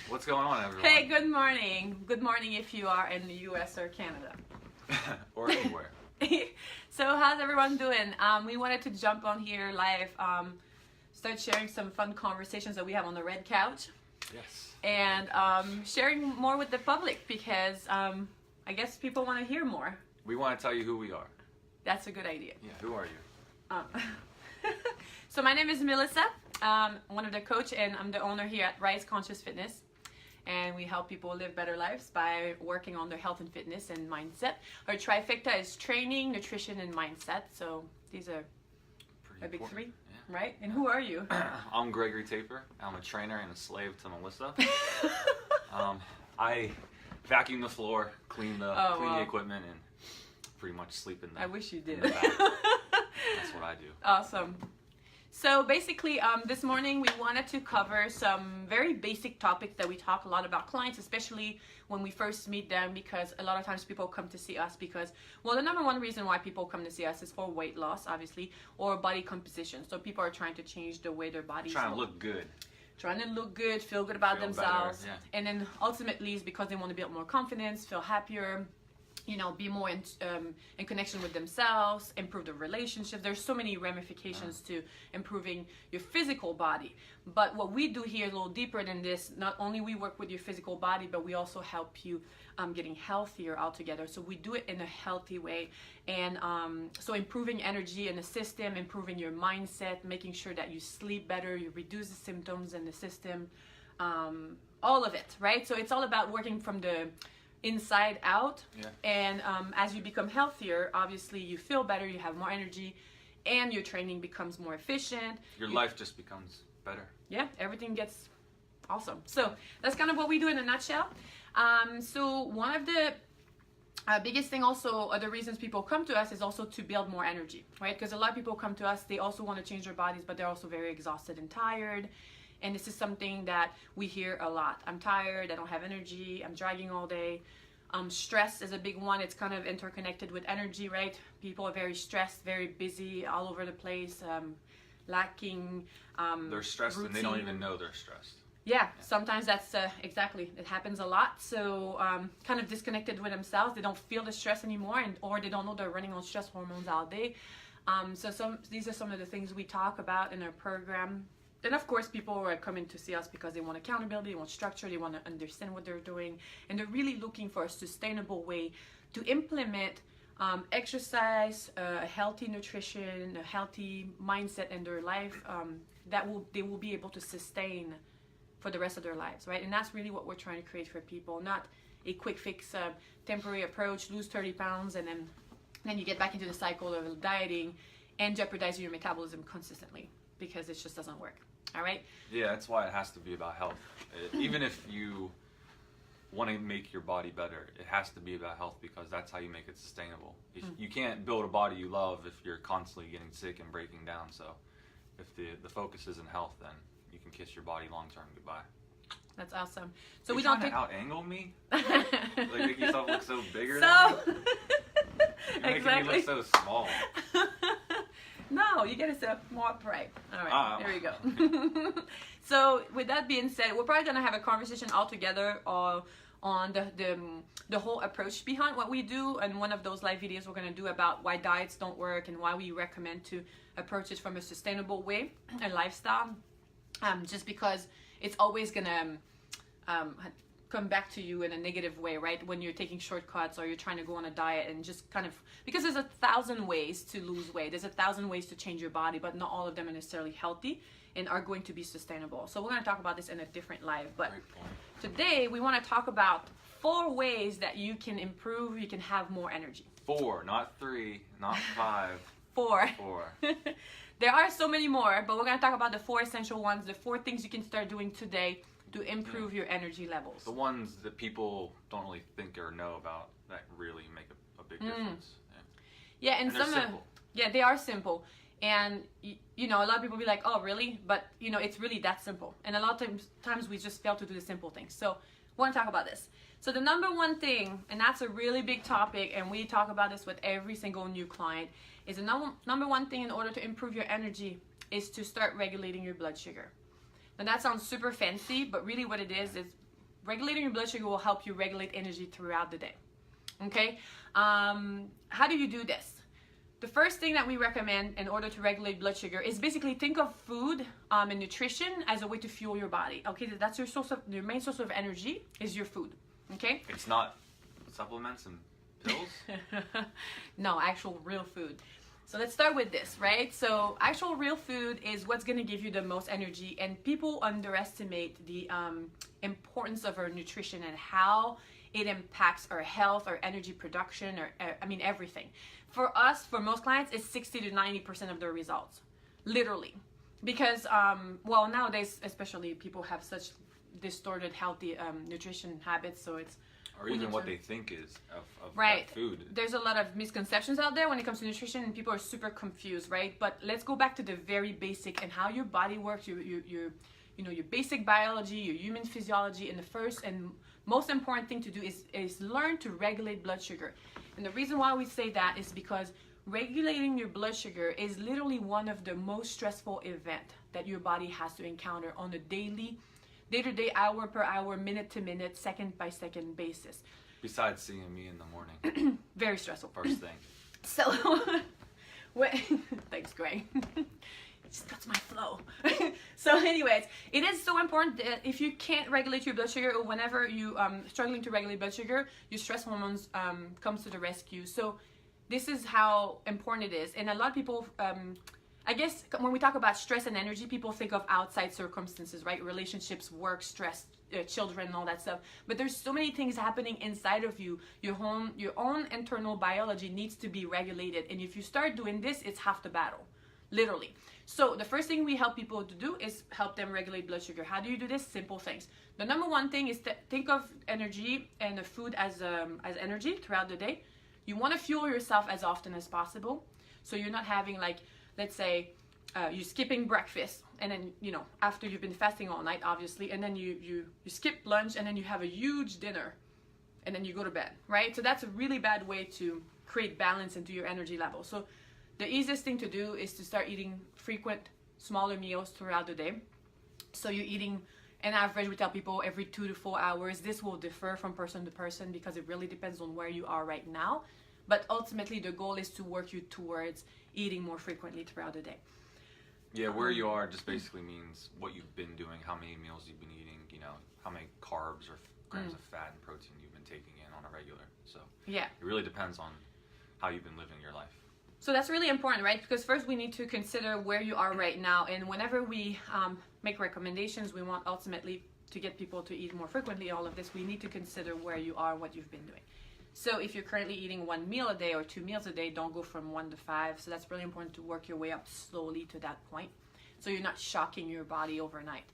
What's going on, everyone? Hey, good morning. Good morning if you are in the US or Canada. Or anywhere. So how's everyone doing? We wanted to jump on here live, start sharing some fun conversations that we have on the red couch. Yes. And sharing more with the public because I guess people want to hear more. We want to tell you who we are. That's a good idea. Yeah, who are you? So my name is Melissa. I'm one of the coach and I'm the owner here at Rise Conscious Fitness. And we help people live better lives by working on their health and fitness and mindset. Our trifecta is training, nutrition, and mindset. So these are Pretty a big important. three, Yeah. right? And who are you? I'm Gregory Taper. I'm a trainer and a slave to Melissa. I vacuum the floor, clean the equipment, and pretty much sleep in the I wish you did. in the back. That's what I do. Awesome. So basically, this morning we wanted to cover some very basic topics that we talk a lot about clients, especially when we first meet them, because a lot of times people come to see us because, well, the number one reason why people come to see us is for weight loss, obviously, or body composition. So people are trying to change the way their bodies Trying to look good. trying to look good, feel good about Feel themselves, better, and then ultimately it's because they want to build more confidence, feel happier, you know, be more in connection with themselves, improve the relationship. There's so many ramifications to improving your physical body. But what we do here is a little deeper than this. Not only we work with your physical body, but we also help you getting healthier altogether. So we do it in a healthy way. And so improving energy in the system, improving your mindset, making sure that you sleep better, you reduce the symptoms in the system, all of it, right? So it's all about working from the inside out. Yeah. And as you become healthier, obviously you feel better, you have more energy, and your training becomes more efficient. Your life just becomes better. Yeah, everything gets awesome. So that's kind of what we do in a nutshell. So one of the biggest thing also, other reasons people come to us is also to build more energy, right? Because a lot of people come to us, they also want to change their bodies, but they're also very exhausted and tired. And this is something that we hear a lot. I'm tired, I don't have energy, I'm dragging all day. Stress is a big one. It's kind of interconnected with energy, right? People are very stressed, very busy, all over the place, lacking They're stressed and they don't even know they're stressed. Yeah, sometimes that's exactly, it happens a lot. So kind of disconnected with themselves. They don't feel the stress anymore, or they don't know they're running on stress hormones all day. So these are some of the things we talk about in our program. Then of course people are coming to see us because they want accountability, they want structure, they want to understand what they're doing, and they're really looking for a sustainable way to implement exercise, a healthy nutrition, a healthy mindset in their life they will be able to sustain for the rest of their lives, right? And that's really what we're trying to create for people, not a quick fix, temporary approach, lose 30 pounds, and then you get back into the cycle of dieting and jeopardizing your metabolism consistently, because it just doesn't work. All right? Yeah, that's why it has to be about health. Even if you want to make your body better, it has to be about health, because that's how you make it sustainable. You can't build a body you love if you're constantly getting sick and breaking down. So if the focus isn't health, then you can kiss your body long term goodbye. That's awesome. So You're we don't trying think to out-angle me? Like make yourself look so bigger so than me? You're making exactly. me look so small. No, you get yourself more upright. All right, there we go. So with that being said, we're probably gonna have a conversation all together on the whole approach behind what we do, and one of those live videos we're gonna do about why diets don't work and why we recommend to approach it from a sustainable way and lifestyle. Just because it's always gonna come back to you in a negative way, right? When you're taking shortcuts or you're trying to go on a diet and just kind of, because there's 1,000 ways to lose weight, there's 1,000 ways to change your body, but not all of them are necessarily healthy and are going to be sustainable. So we're going to talk about this in a different live, but today we want to talk about 4 ways that you can improve, you can have more energy. 4, not 3, not 5. 4. 4. There are so many more, but we're going to talk about the 4 essential ones, the 4 things you can start doing today to improve your energy levels. The ones that people don't really think or know about that really make a big difference. Yeah, and they're some simple. Yeah, they are simple. And you know, a lot of people be like, "Oh, really?" But you know, it's really that simple. And a lot of times we just fail to do the simple things. So, we want to talk about this. So the number one thing, and that's a really big topic, and we talk about this with every single new client, is the number one thing in order to improve your energy is to start regulating your blood sugar. Now that sounds super fancy, but really what it is regulating your blood sugar will help you regulate energy throughout the day. Okay, how do you do this? The first thing that we recommend in order to regulate blood sugar is basically think of food and nutrition as a way to fuel your body. Okay, that's your main source of energy is your food. Okay. It's not supplements and pills. No, actual real food. So let's start with this, right? So actual real food is what's going to give you the most energy, and people underestimate the importance of our nutrition and how it impacts our health, our energy production, or everything. For us, for most clients, it's 60 to 90% of their results, literally. Because, nowadays, especially, people have such distorted healthy nutrition habits, so it's... Or even what they think is of right. that food. There's a lot of misconceptions out there when it comes to nutrition, and people are super confused, right? But let's go back to the very basic and how your body works, your basic biology, your human physiology, and the first and most important thing to do is learn to regulate blood sugar. And the reason why we say that is because regulating your blood sugar is literally one of the most stressful events that your body has to encounter on a day-to-day, hour per hour, minute to minute, second by second basis. Besides seeing me in the morning. Very stressful. First thing. So, thanks, Greg. It just cuts my flow. So anyways, it is so important that if you can't regulate your blood sugar, or whenever you struggling to regulate blood sugar, your stress hormones comes to the rescue. So this is how important it is. And a lot of people, I guess when we talk about stress and energy, people think of outside circumstances, right? Relationships, work, stress, children, and all that stuff. But there's so many things happening inside of you. Your own internal biology needs to be regulated. And if you start doing this, it's half the battle, literally. So the first thing we help people to do is help them regulate blood sugar. How do you do this? Simple things. The number one thing is to think of energy and the food as energy throughout the day. You want to fuel yourself as often as possible. So you're not having, like, let's say you're skipping breakfast, and then, after you've been fasting all night, obviously, and then you skip lunch, and then you have a huge dinner, and then you go to bed, right? So that's a really bad way to create balance into your energy level. So the easiest thing to do is to start eating frequent, smaller meals throughout the day. So you're eating, an average, we tell people, every 2 to 4 hours. This will differ from person to person because it really depends on where you are right now. But ultimately, the goal is to work you towards eating more frequently throughout the day. Yeah, where you are just basically means what you've been doing, how many meals you've been eating, how many carbs or grams of fat and protein you've been taking in on a regular. So yeah, it really depends on how you've been living your life. So that's really important, right? Because first we need to consider where you are right now. And whenever we make recommendations, we want ultimately to get people to eat more frequently, all of this, we need to consider where you are, what you've been doing. So if you're currently eating 1 meal a day or 2 meals a day, don't go from 1 to 5. So that's really important to work your way up slowly to that point. So you're not shocking your body overnight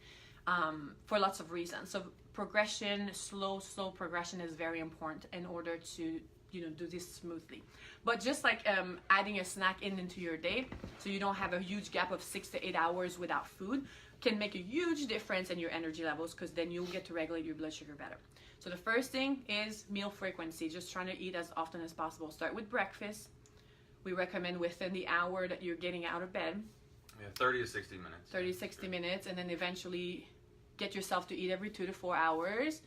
for lots of reasons. So progression, slow progression is very important in order to do this smoothly. But just like adding a snack into your day, so you don't have a huge gap of 6 to 8 hours without food, can make a huge difference in your energy levels, because then you'll get to regulate your blood sugar better. So the first thing is meal frequency, just trying to eat as often as possible. Start with breakfast. We recommend within the hour that you're getting out of bed. Yeah, 30 to 60 minutes. 30 to 60 minutes, and then eventually get yourself to eat every 2 to 4 hours.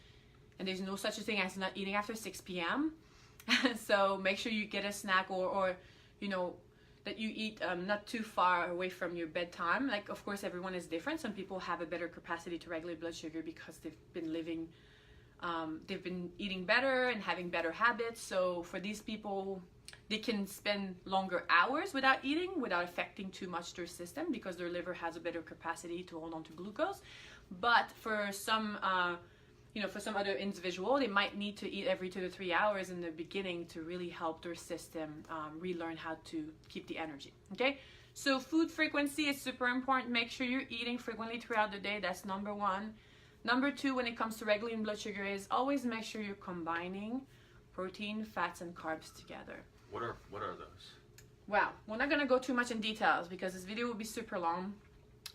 And there's no such a thing as not eating after 6 p.m. So make sure you get a snack or that you eat not too far away from your bedtime. Like, of course, everyone is different. Some people have a better capacity to regulate blood sugar because they've been eating better and having better habits. So for these people, they can spend longer hours without eating, without affecting too much their system, because their liver has a better capacity to hold on to glucose. But for some for some other individual, they might need to eat every 2 to 3 hours in the beginning to really help their system relearn how to keep the energy. Okay, so food frequency is super important. Make sure you're eating frequently throughout the day. That's number one. Number two, when it comes to regulating blood sugar, is always make sure you're combining protein, fats, and carbs together. What are those? Wow, we're not gonna go too much in details because this video will be super long.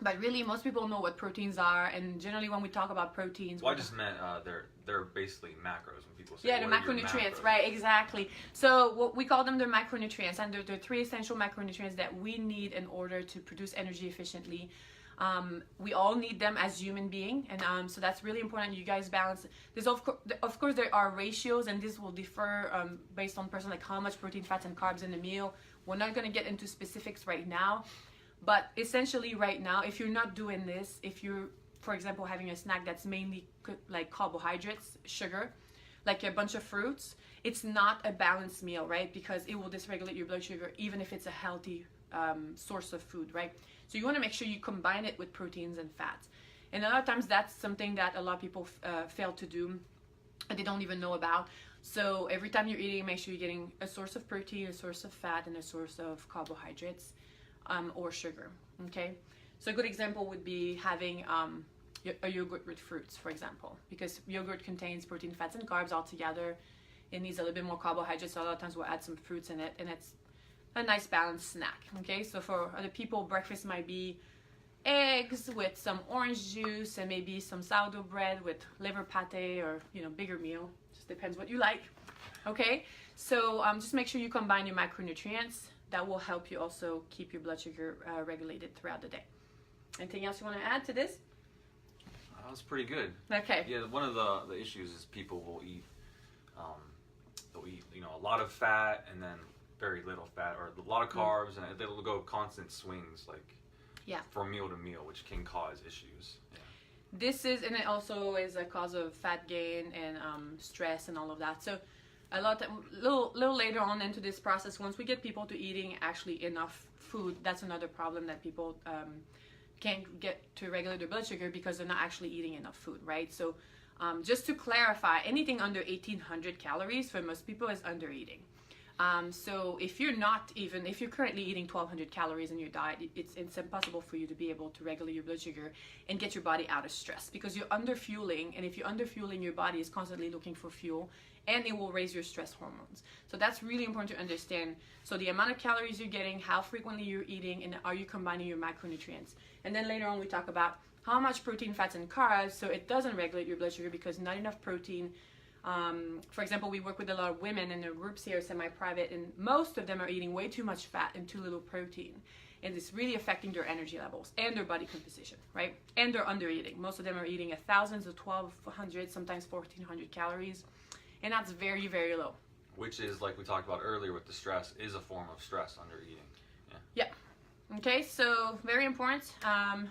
But really, most people know what proteins are, and generally when we talk about proteins... Well, I just meant they're basically macros when people say... Yeah, the macronutrients, right, exactly. So what we call them the macronutrients, and they're the 3 essential macronutrients that we need in order to produce energy efficiently. We all need them as human being, and so that's really important. You guys balance. There's of course there are ratios, and this will differ based on person, like how much protein, fats, and carbs in a meal. We're not going to get into specifics right now, but essentially right now, if you're not doing this, if you're, for example, having a snack that's mainly like carbohydrates, sugar, like a bunch of fruits, it's not a balanced meal, right? Because it will dysregulate your blood sugar, even if it's a healthy source of food, right? So you want to make sure you combine it with proteins and fats. And a lot of times that's something that a lot of people fail to do, and they don't even know about. So every time you're eating, make sure you're getting a source of protein, a source of fat, and a source of carbohydrates or sugar, okay? So a good example would be having a yogurt with fruits, for example, because yogurt contains protein, fats, and carbs all together. It needs a little bit more carbohydrates, so a lot of times we'll add some fruits in it, and it's a nice balanced snack, okay? So for other people, breakfast might be eggs with some orange juice and maybe some sourdough bread with liver pate, or, you know, bigger meal. Just depends what you like, okay? So just make sure you combine your macronutrients. That will help you also keep your blood sugar regulated throughout the day. Anything else you want to add to this? That was pretty good. Okay. Yeah, one of the issues is people will eat, they'll eat, you know, a lot of fat and then very little fat, or a lot of carbs, and they'll go constant swings, like, yeah, from meal to meal, which can cause issues. Yeah. This is, and it also is a cause of fat gain and stress and all of that. So a little later on into this process, once we get people to eating actually enough food, that's another problem, that people can't get to regulate their blood sugar because they're not actually eating enough food, right? So just to clarify, anything under 1,800 calories for most people is under eating. So if you're currently eating 1,200 calories in your diet, it's impossible for you to be able to regulate your blood sugar and get your body out of stress, because you're under fueling, and if you're under fueling, your body is constantly looking for fuel, and it will raise your stress hormones. So that's really important to understand. So the amount of calories you're getting, how frequently you're eating, and are you combining your macronutrients. And then later on we talk about how much protein, fats, and carbs, so it doesn't regulate your blood sugar because not enough protein. For example, we work with a lot of women in their groups here, semi-private, and most of them are eating way too much fat and too little protein. And it's really affecting their energy levels and their body composition, right? And they're under eating. Most of them are eating 1,000 to 1,200, sometimes 1,400 calories. And that's very, very low. Which is, like we talked about earlier with the stress, is a form of stress under eating. Yeah. Okay, so very important,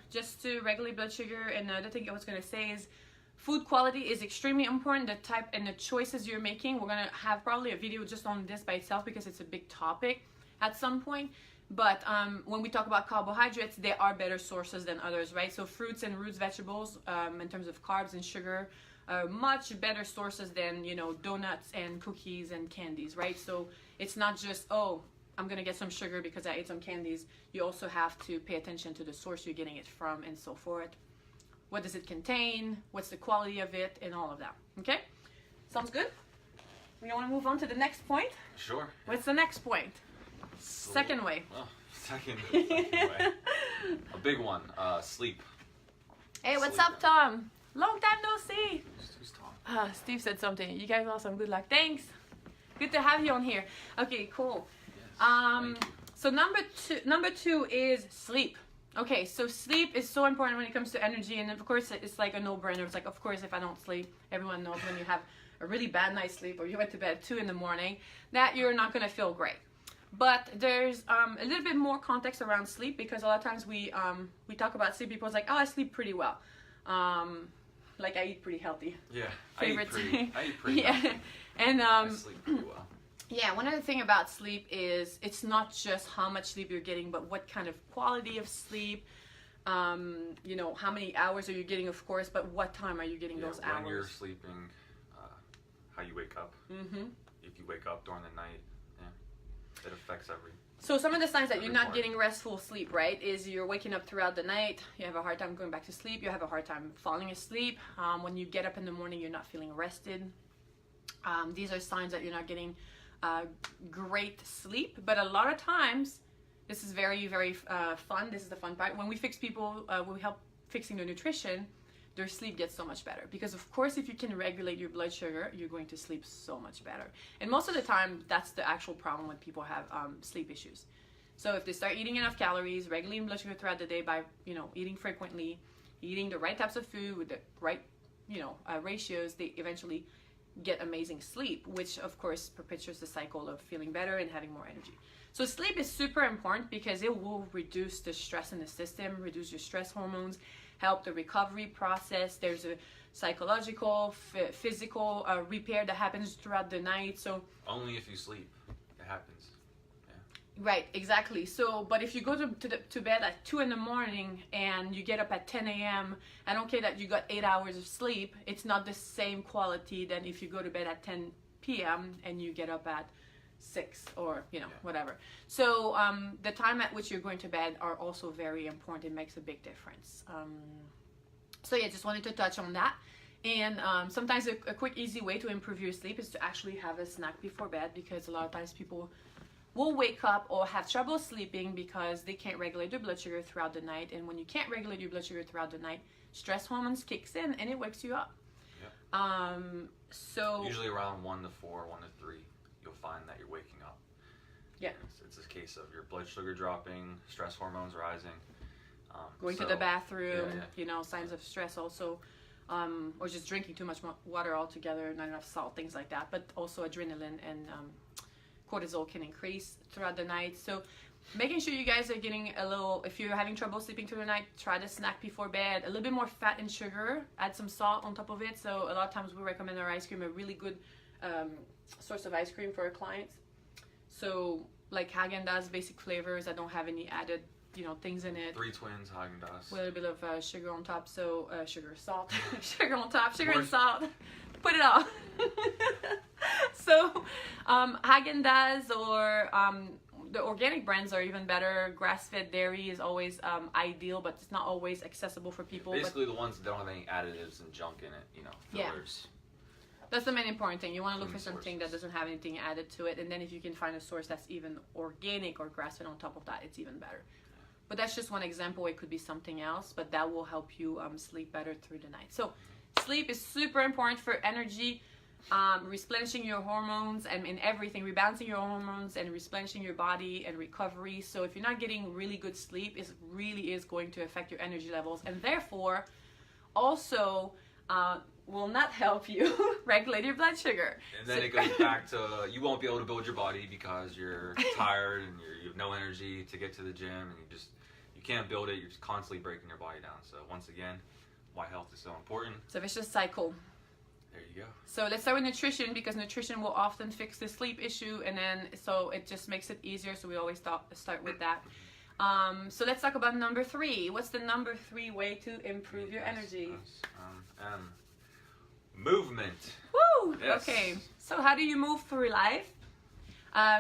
just to regulate blood sugar. And the other thing I was going to say is food quality is extremely important. The type and the choices you're making. We're going to have probably a video just on this by itself because it's a big topic at some point. But when we talk about carbohydrates, there are better sources than others, right? So fruits and roots vegetables, in terms of carbs and sugar, are much better sources than, you know, donuts and cookies and candies, right? So it's not just, oh, I'm going to get some sugar because I ate some candies. You also have to pay attention to the source you're getting it from and so forth. What does it contain? What's the quality of it? And all of that. Okay? Sounds good? We want to move on to the next point? Sure. What's the next point? Second way. Well, second way. A big one. Sleep. Hey, what's Sleep. up, Tom? Long time no see. Who's Tom? Steve said something. You guys awesome. Good luck. Thanks. Good to have you on here. Okay, cool. Yes, thank you. So number two is sleep. Okay, so sleep is so important when it comes to energy, and of course it's like a no-brainer. It's like, of course, if I don't sleep, everyone knows when you have a really bad night's sleep or you went to bed at 2 in the morning, that you're not gonna feel great. But there's a little bit more context around sleep, because a lot of times we talk about sleep. People's like, oh, I sleep pretty well. Like I eat pretty healthy. Yeah, Favorite I eat pretty yeah, healthy. and I sleep pretty well. yeah, one other thing about sleep is it's not just how much sleep you're getting, but what kind of quality of sleep. You know, how many hours are you getting, of course, but what time are you getting those hours? When you're sleeping, how you wake up. Mm-hmm. If you wake up during the night, yeah, it affects every. So some of the signs that you're not part. getting restful sleep, right, is you're waking up throughout the night, you have a hard time going back to sleep, you have a hard time falling asleep. When you get up in the morning, you're not feeling rested. These are signs that you're not getting great sleep. But a lot of times, this is very, very fun. This is the fun part. When we fix people, when we help fixing their nutrition, their sleep gets so much better. Because of course, if you can regulate your blood sugar, you're going to sleep so much better. And most of the time, that's the actual problem when people have sleep issues. So if they start eating enough calories, regulating blood sugar throughout the day by, eating frequently, eating the right types of food with the right, ratios, they eventually get amazing sleep, which of course perpetuates the cycle of feeling better and having more energy. So sleep is super important because it will reduce the stress in the system, reduce your stress hormones, help the recovery process. There's a psychological, physical repair that happens throughout the night. So only if you sleep, it happens. Right, exactly. So, but if you go to bed at 2 in the morning and you get up at 10 a.m., I don't care that you got 8 hours of sleep, it's not the same quality than if you go to bed at 10 p.m. and you get up at 6 or, whatever. So, the time at which you're going to bed are also very important. It makes a big difference. So, yeah, just wanted to touch on that. And sometimes a quick, easy way to improve your sleep is to actually have a snack before bed, because a lot of times people will wake up or have trouble sleeping because they can't regulate their blood sugar throughout the night. And when you can't regulate your blood sugar throughout the night, stress hormones kicks in and it wakes you up. Yep. So usually around 1 to 4, 1 to 3, you'll find that you're waking up. Yeah. It's a case of your blood sugar dropping, stress hormones rising. Going to the bathroom, yeah. Signs of stress also. Or just drinking too much water altogether, not enough salt, things like that. But also adrenaline and cortisol can increase throughout the night. So making sure you guys are getting if you're having trouble sleeping through the night, try to snack before bed. A little bit more fat and sugar, add some salt on top of it. So a lot of times we recommend our ice cream, a really good source of ice cream for our clients. So like Häagen-Dazs basic flavors that don't have any added things in it. 3 Twins, Häagen-Dazs. With a little bit of sugar on top, so salt, sugar on top, sugar and salt. Put it all. So Häagen-Dazs or the organic brands are even better. Grass-fed dairy is always ideal, but it's not always accessible for people. Basically, the ones that don't have any additives and junk in it, fillers. Yeah. That's the main important thing. You want to look for something that doesn't have anything added to it, and then if you can find a source that's even organic or grass-fed on top of that, it's even better. But that's just one example. It could be something else, but that will help you sleep better through the night. So sleep is super important for energy, replenishing your hormones and in everything, rebalancing your hormones and replenishing your body and recovery. So if you're not getting really good sleep, it really is going to affect your energy levels, and therefore also will not help you regulate your blood sugar. And then it goes back to you won't be able to build your body because you're tired and you have no energy to get to the gym, and you can't build it. You're just constantly breaking your body down. So once again, why health is so important. It's a vicious cycle. There you go. So let's start with nutrition, because nutrition will often fix the sleep issue, and then so it just makes it easier. So we always start with that. So let's talk about number 3. What's the number 3 way to improve your energy? Movement. Woo! Yes. Okay. So how do you move through life?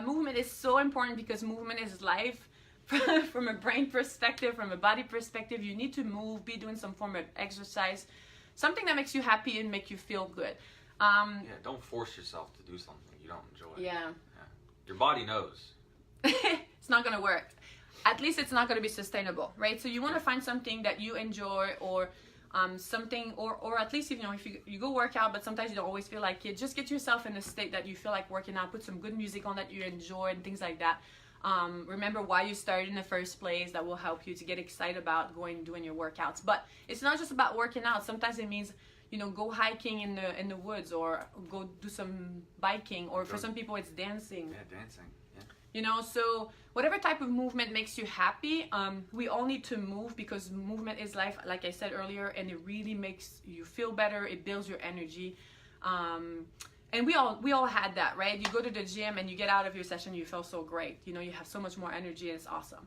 Movement is so important because movement is life. From a brain perspective, from a body perspective, you need to move, be doing some form of exercise, something that makes you happy and make you feel good. Don't force yourself to do something you don't enjoy. Yeah. Your body knows. It's not going to work. At least it's not going to be sustainable, right? So you want to find something that you enjoy, or something, or at least if you go work out, but sometimes you don't always feel like it, just get yourself in a state that you feel like working out, put some good music on that you enjoy and things like that. Remember why you started in the first place. That will help you to get excited about doing your workouts. But it's not just about working out. Sometimes it means go hiking in the woods, or go do some biking, or for some people it's dancing. Yeah, dancing. Yeah. So whatever type of movement makes you happy, we all need to move, because movement is life, like I said earlier, and it really makes you feel better. It builds your energy. And we all had that, right? You go to the gym and you get out of your session, you feel so great. You have so much more energy, and it's awesome.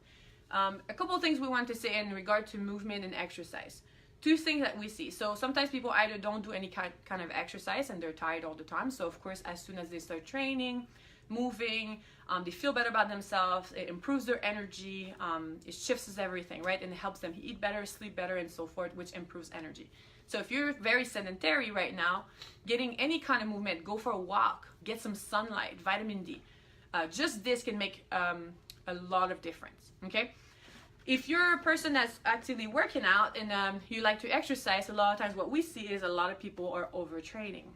A couple of things we want to say in regard to movement and exercise. 2 things that we see. So sometimes people either don't do any kind of exercise and they're tired all the time. So of course, as soon as they start training, moving, they feel better about themselves. It improves their energy. It shifts everything, right? And it helps them eat better, sleep better, and so forth, which improves energy. So if you're very sedentary right now, getting any kind of movement, go for a walk, get some sunlight, vitamin D. Just this can make a lot of difference, okay? If you're a person that's actively working out and you like to exercise, a lot of times what we see is a lot of people are overtraining,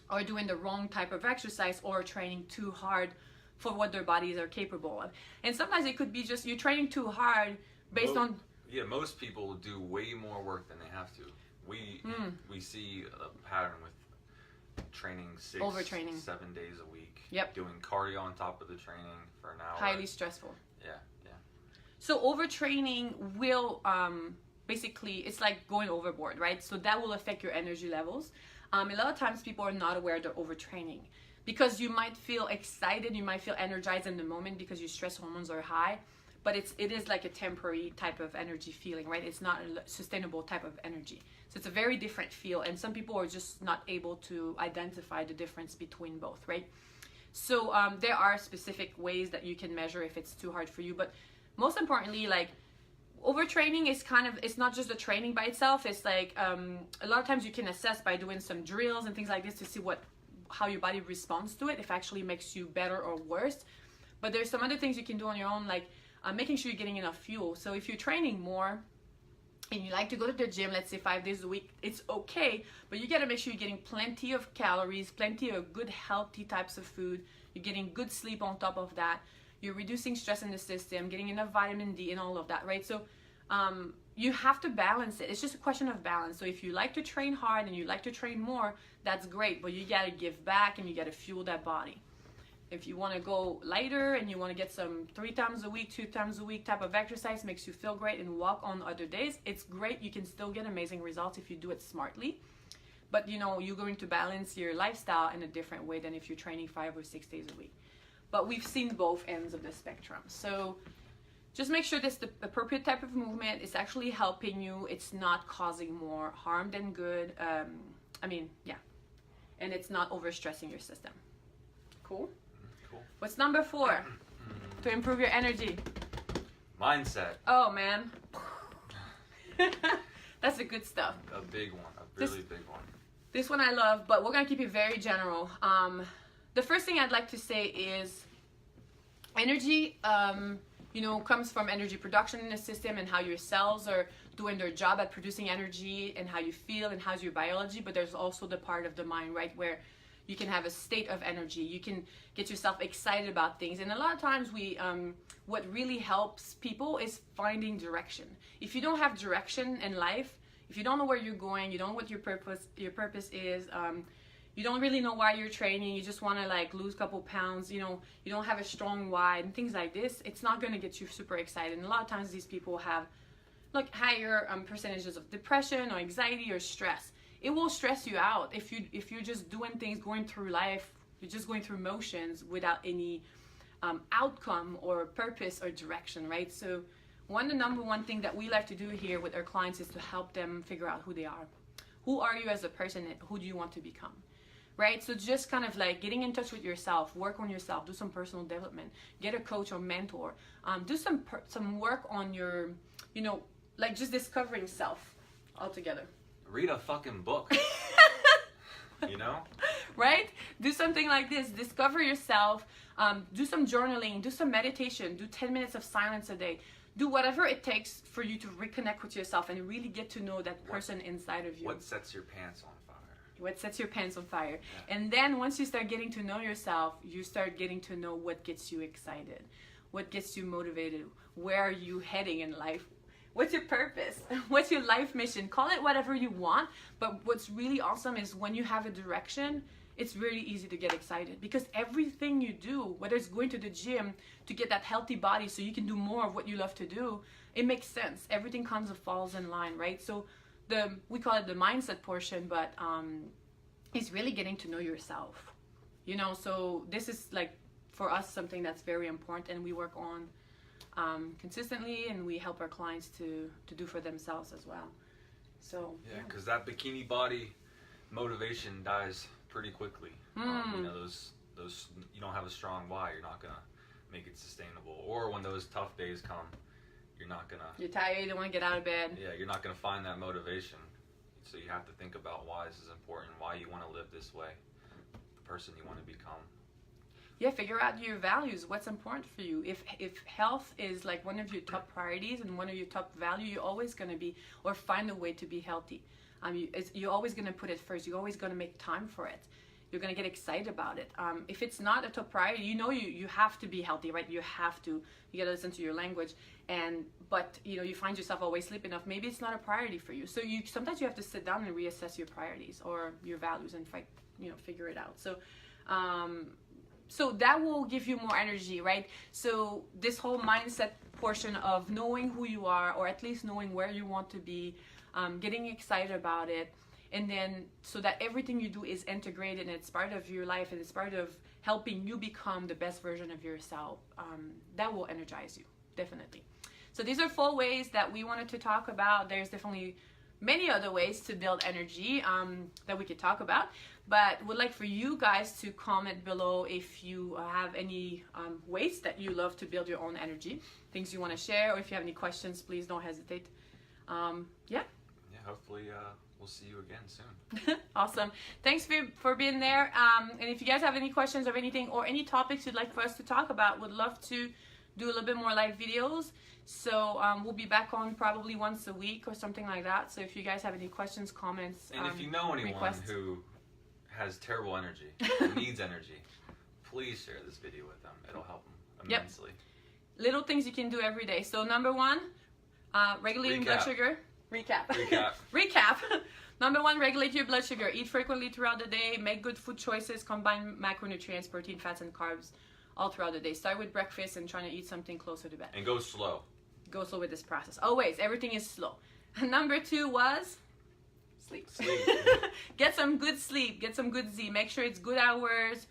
or doing the wrong type of exercise, or training too hard for what their bodies are capable of. And sometimes it could be just you're training too hard based on. Yeah, most people do way more work than they have to. We see a pattern with training 6, Overtraining. 7 days a week. Yep. Doing cardio on top of the training for an hour. Highly stressful. Yeah. So overtraining will basically, it's like going overboard, right? So that will affect your energy levels. A lot of times people are not aware they're overtraining because you might feel excited, you might feel energized in the moment because your stress hormones are high, but it is like a temporary type of energy feeling, right? It's not a sustainable type of energy. So it's a very different feel, and some people are just not able to identify the difference between both, right? So there are specific ways that you can measure if it's too hard for you, but most importantly, like overtraining is it's not just the training by itself. It's like a lot of times you can assess by doing some drills and things like this to see how your body responds to it, if it actually makes you better or worse. But there's some other things you can do on your own, like making sure you're getting enough fuel. So if you're training more and you like to go to the gym, let's say 5 days a week, it's okay, but you got to make sure you're getting plenty of calories, plenty of good healthy types of food. You're getting good sleep on top of that. You're reducing stress in the system, getting enough vitamin D and all of that, right? So you have to balance it. It's just a question of balance. So if you like to train hard and you like to train more, that's great, but you got to give back and you got to fuel that body. If you want to go lighter and you want to get some 3 times a week, 2 times a week type of exercise, makes you feel great and walk on other days, it's great. You can still get amazing results if you do it smartly. But you're going to balance your lifestyle in a different way than if you're training 5 or 6 days a week. But we've seen both ends of the spectrum. So just make sure that's the appropriate type of movement. It's actually helping you. It's not causing more harm than good. And it's not overstressing your system. Cool? Cool. What's number 4 to improve your energy? Mindset. Oh, man. That's the good stuff. A big one. A really big one. This one I love, but we're going to keep it very general. The first thing I'd like to say is energy, comes from energy production in the system and how your cells are doing their job at producing energy and how you feel and how's your biology. But there's also the part of the mind, right, where you can have a state of energy. You can get yourself excited about things. And a lot of times what really helps people is finding direction. If you don't have direction in life, if you don't know where you're going, you don't know what your purpose is, you don't really know why you're training, you just want to lose a couple pounds, you don't have a strong why and things like this, it's not going to get you super excited. And a lot of times these people have higher percentages of depression or anxiety or stress. It will stress you out if you're just doing things, going through life, you're just going through motions without any outcome or purpose or direction, right? So the number one thing that we like to do here with our clients is to help them figure out who they are. Who are you as a person and who do you want to become? Right? So just kind of getting in touch with yourself, work on yourself, do some personal development, get a coach or mentor, do some work on your, just discovering self altogether. Read a fucking book. Right? Do something like this. Discover yourself. Do some journaling. Do some meditation. Do 10 minutes of silence a day. Do whatever it takes for you to reconnect with yourself and really get to know that person inside of you. What sets your pants on fire? What sets your pants on fire? Yeah. And then once you start getting to know yourself, you start getting to know what gets you excited, what gets you motivated, where are you heading in life, what's your purpose, what's your life mission, call it whatever you want. But what's really awesome is when you have a direction, it's really easy to get excited because everything you do, whether it's going to the gym to get that healthy body so you can do more of what you love to do, it makes sense. Everything comes and falls in line, right? So we call it the mindset portion, but it's really getting to know yourself, so this is for us something that's very important and we work on consistently, and we help our clients to do for themselves as well. So yeah, because that bikini body motivation dies pretty quickly. Those you don't have a strong why, you're not gonna make it sustainable. Or when those tough days come, you're tired, you don't want to get out of bed. Yeah, you're not gonna find that motivation. So you have to think about why this is important, why you want to live this way, the person you want to become. Yeah, figure out your values, what's important for you. If health is one of your top priorities and one of your top values, you're always going to find a way to be healthy. You're always going to put it first. You're always going to make time for it. you're gonna get excited about it. If it's not a top priority, you have to be healthy, right? You gotta listen to your language, but you find yourself always sleeping enough. Maybe it's not a priority for you. So sometimes you have to sit down and reassess your priorities or your values and figure it out. So that will give you more energy, right? So this whole mindset portion of knowing who you are, or at least knowing where you want to be, getting excited about it, and then so that everything you do is integrated and it's part of your life and it's part of helping you become the best version of yourself, that will energize you, definitely. So these are 4 ways that we wanted to talk about. There's definitely many other ways to build energy that we could talk about, but would like for you guys to comment below if you have any ways that you love to build your own energy, things you want to share, or if you have any questions, please don't hesitate. Yeah, hopefully we'll see you again soon. Awesome. Thanks for being there. And if you guys have any questions or anything, or any topics you'd like for us to talk about, would love to do a little bit more live videos. So we'll be back on probably once a week or something like that. So if you guys have any questions, comments, and if you know anyone requests, who has terrible energy and needs energy, please share this video with them. It'll help them immensely. Yep. Little things you can do every day. So number 1, regulating blood sugar. Recap. Number 1, regulate your blood sugar. Eat frequently throughout the day. Make good food choices. Combine macronutrients, protein, fats, and carbs all throughout the day. Start with breakfast and trying to eat something closer to bed. And go slow. Go slow with this process. Always. Everything is slow. Number 2 was sleep. Get some good sleep. Get some good Z. Make sure it's good hours.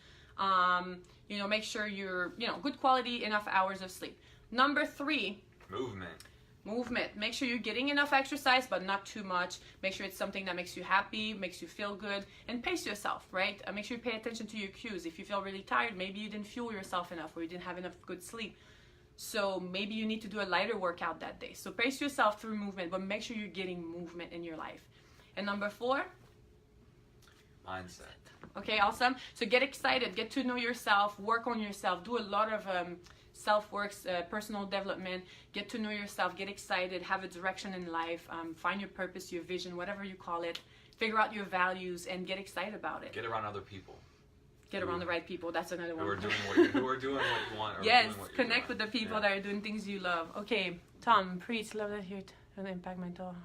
Make sure you're, good quality, enough hours of sleep. Number 3. Movement. Make sure you're getting enough exercise, but not too much. Make sure it's something that makes you happy, makes you feel good, and pace yourself, right? Make sure you pay attention to your cues. If you feel really tired, maybe you didn't fuel yourself enough, or you didn't have enough good sleep. So maybe you need to do a lighter workout that day. So pace yourself through movement, but make sure you're getting movement in your life. And number 4? Mindset. Okay, awesome. So get excited, get to know yourself, work on yourself, do a lot of self-work, personal development, get to know yourself, get excited, have a direction in life, find your purpose, your vision, whatever you call it, figure out your values, and get excited about it. Get around other people. Get around the right people. That's another one. Who are doing what you want. Or yes, doing what you connect want. with the people that are doing things you love. Okay, Tom, preach, love that here to impact mental.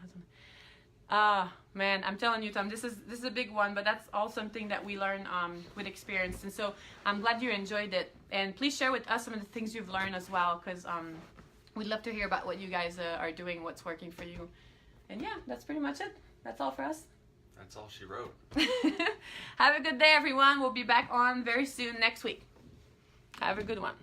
Man, I'm telling you, Tom, this is a big one, but that's all something that we learn with experience. And so I'm glad you enjoyed it. And please share with us some of the things you've learned as well, because we'd love to hear about what you guys are doing, what's working for you. And yeah, that's pretty much it. That's all for us. That's all she wrote. Have a good day, everyone. We'll be back on very soon next week. Have a good one.